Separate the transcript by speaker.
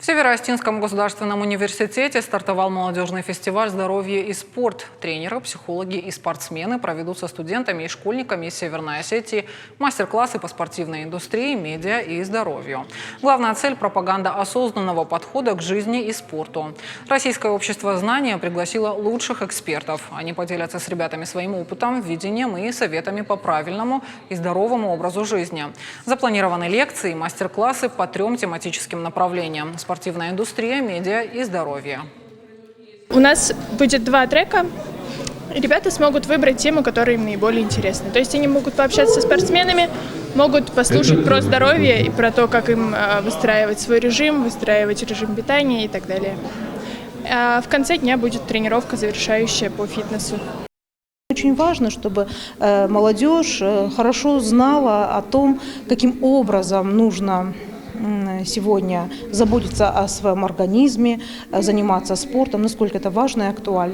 Speaker 1: В Северо-Остинском государственном университете стартовал молодежный фестиваль «Здоровье и спорт». Тренеры, психологи и спортсмены проведут со студентами и школьниками из Северной Осетии мастер-классы по спортивной индустрии, медиа и здоровью. Главная цель – пропаганда осознанного подхода к жизни и спорту. Российское общество знания пригласило лучших экспертов. Они поделятся с ребятами своим опытом, видением и советами по правильному и здоровому образу жизни. Запланированы лекции и мастер-классы по 3 тематическим направлениям – спортивная индустрия, медиа и здоровье.
Speaker 2: У нас будет 2 трека. Ребята смогут выбрать тему, которая им наиболее интересна. То есть они могут пообщаться со спортсменами, могут послушать про здоровье и про то, как им выстраивать свой режим, выстраивать режим питания и так далее. А в конце дня будет тренировка завершающая по фитнесу.
Speaker 3: Очень важно, чтобы молодежь хорошо знала о том, каким образом нужно сегодня заботиться о своем организме, заниматься спортом, насколько это важно и актуально.